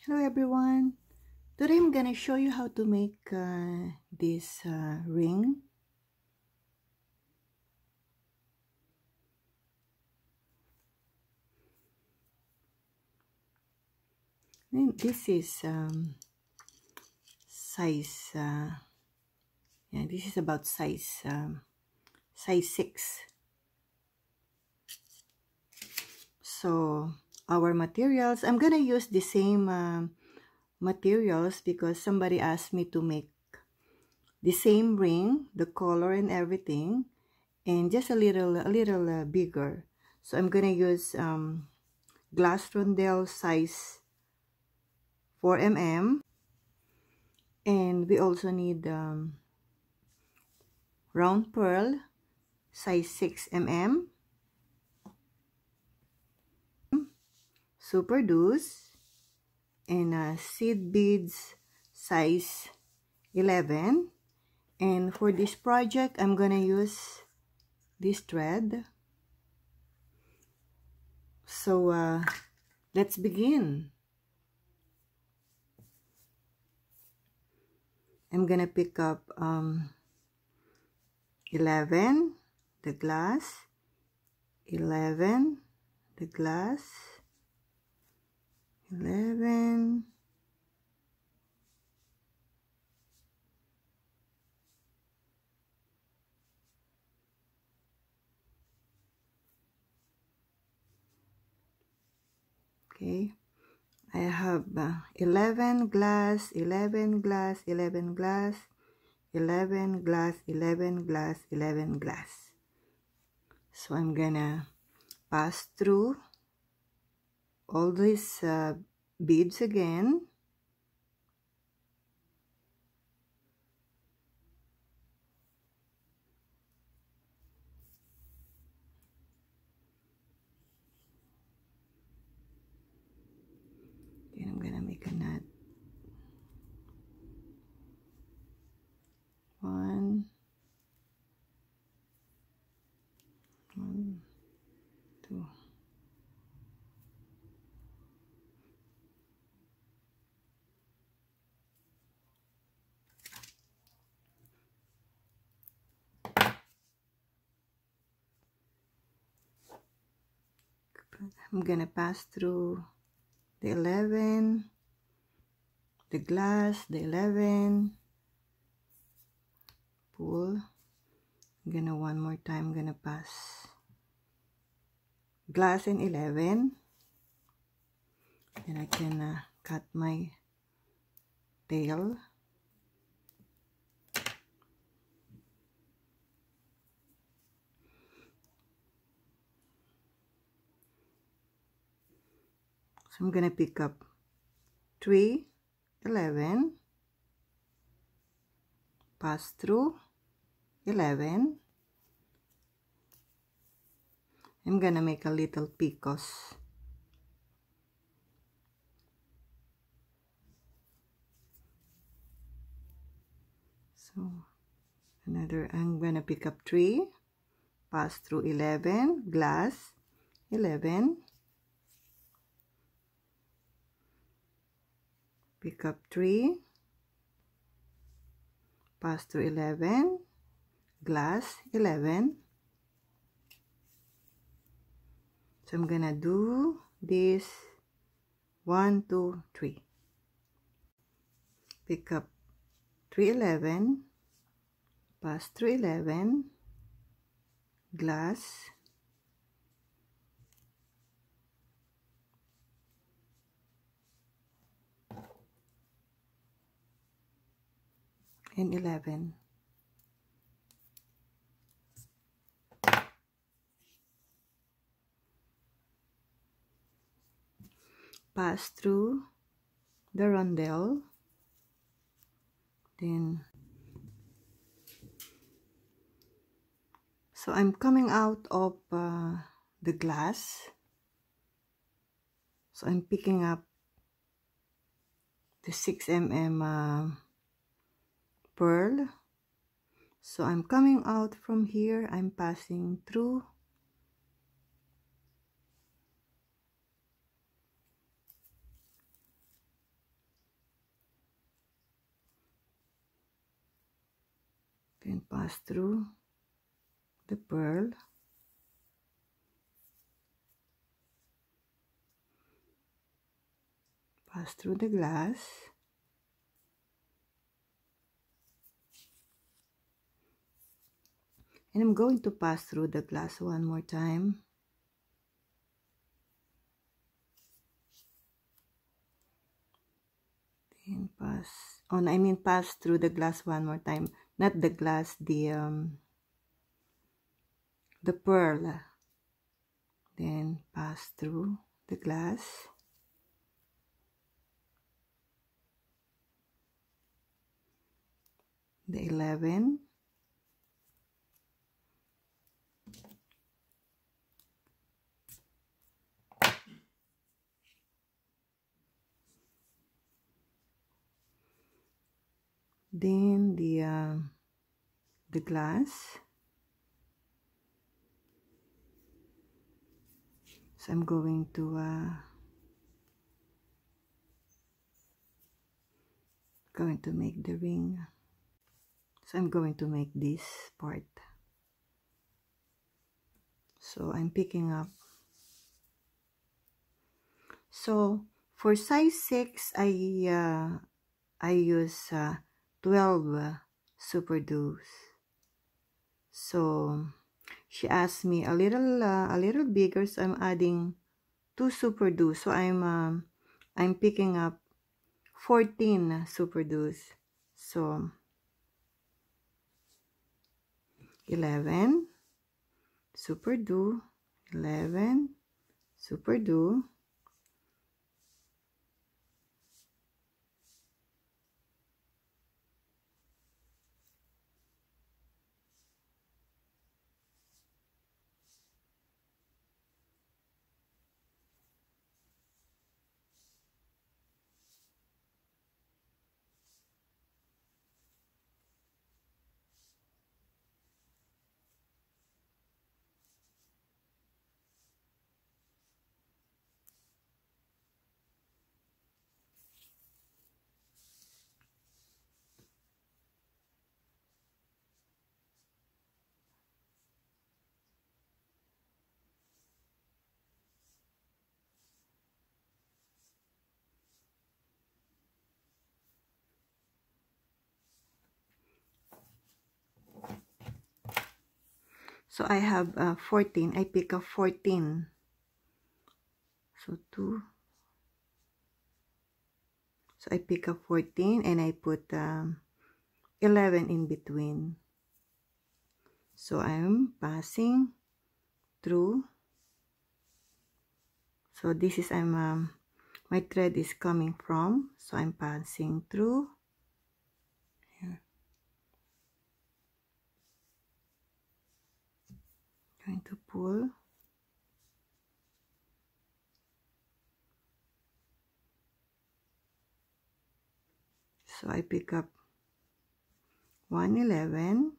Hello everyone. Today I'm gonna show you how to make this ring. And this is size. Yeah, this is about size 6. So our materials, I'm gonna use the same materials because somebody asked me to make the same ring, the color and everything, and just a little bigger. So I'm gonna use glass rondelle size 4 mm, and we also need round pearl size 6 mm, super doos, and seed beads size 11. And for this project I'm gonna use this thread. So let's begin. I'm gonna pick up 11 the glass, 11 the glass, 11 okay. I have 11 glass, 11 glass, 11 glass, 11 glass, 11 glass, 11 glass. So I'm gonna pass through all these beads again. Then I'm gonna make a knot. 1, 2. I'm gonna pass through the 11, the glass, the 11, pull. I'm gonna one more time, I'm gonna pass glass and 11, and I can cut my tail. So I'm gonna pick up 3, 11, pass through 11. I'm gonna make a little picos. So another, I'm gonna pick up 3, pass through 11, glass, 11, pick up 3, pass through 11, glass, 11. So I'm gonna do this 1, 2, 3. Pick up 3, 11, pass through 11, glass, and 11. Pass through the rondelle, then so I'm coming out of the glass, so I'm picking up the 6 mm pearl. So I'm coming out from here, I'm passing through Then pass through the pearl. Pass through the glass. And I'm going to pass through the glass one more time. Then pass through the glass one more time. Not the glass, the pearl. Then pass through the glass. The 11. Then the glass. So I'm going to make the ring. So I'm going to make this part. So I'm picking up. So for size 6, I use 12 super doos. So she asked me a little bigger, so I'm adding 2 super doos. So I'm picking up 14 super doos. So 11 super do, 11 super do, so I have 14. I pick up 14. So 2. So I pick up 14 and I put 11 in between. So I'm passing through. So this is my thread is coming from. So I'm passing through. Here. Going to pull. So I pick up 111.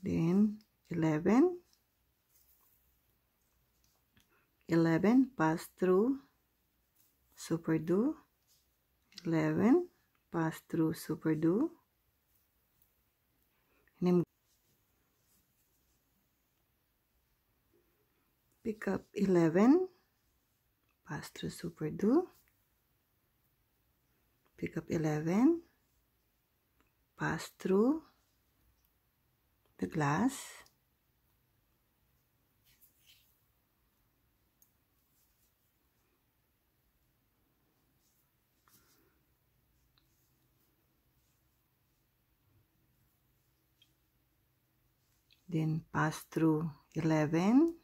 Then 11. 11 pass through super do. 11 pass through super do. And I'm pick up 11, pass through super do, pick up 11, pass through the glass, then pass through 11,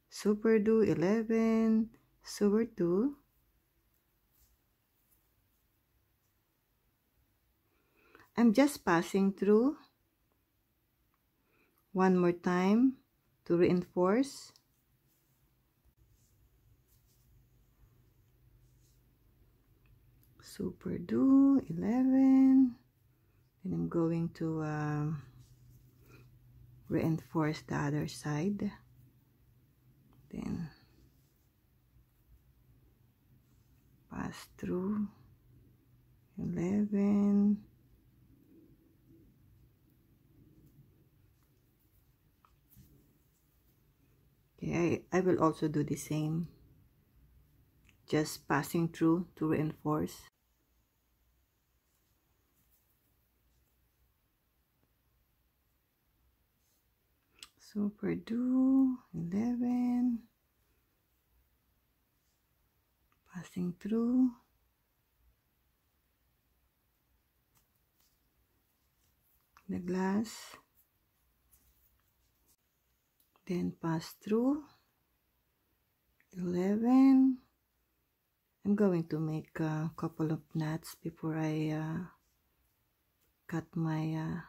super do 11, super do, I'm just passing through one more time to reinforce. Super do 11, and I'm going to reinforce the other side. Then pass through 11. Okay, I will also do the same, just passing through to reinforce. Super do 11, passing through, the glass, then pass through 11. I'm going to make a couple of knots before I cut my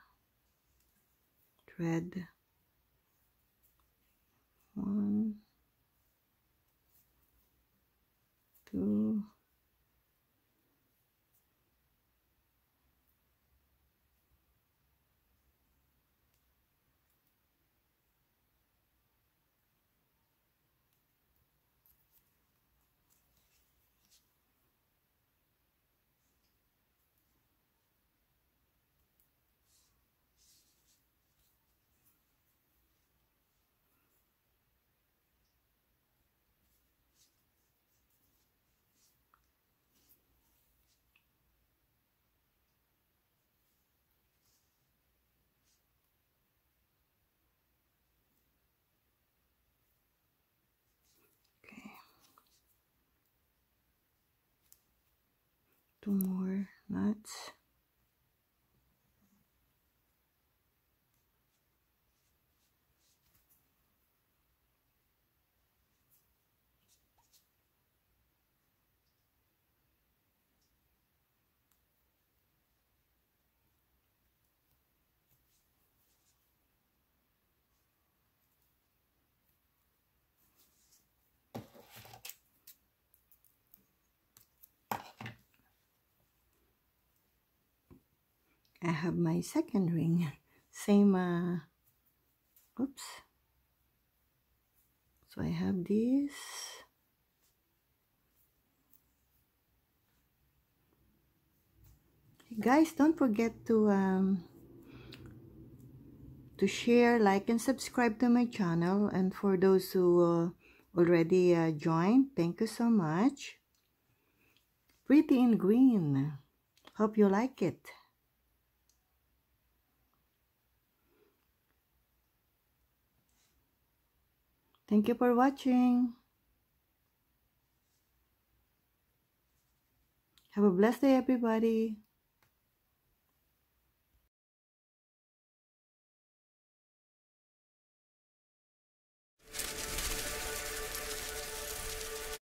thread. 1, 2, okay, 2 more knots. I have my second ring, same oops, so I have this, guys. Don't forget to share, like, and subscribe to my channel. And for those who already joined, thank you so much. Pretty in green, hope you like it. Thank you for watching. Have a blessed day, everybody.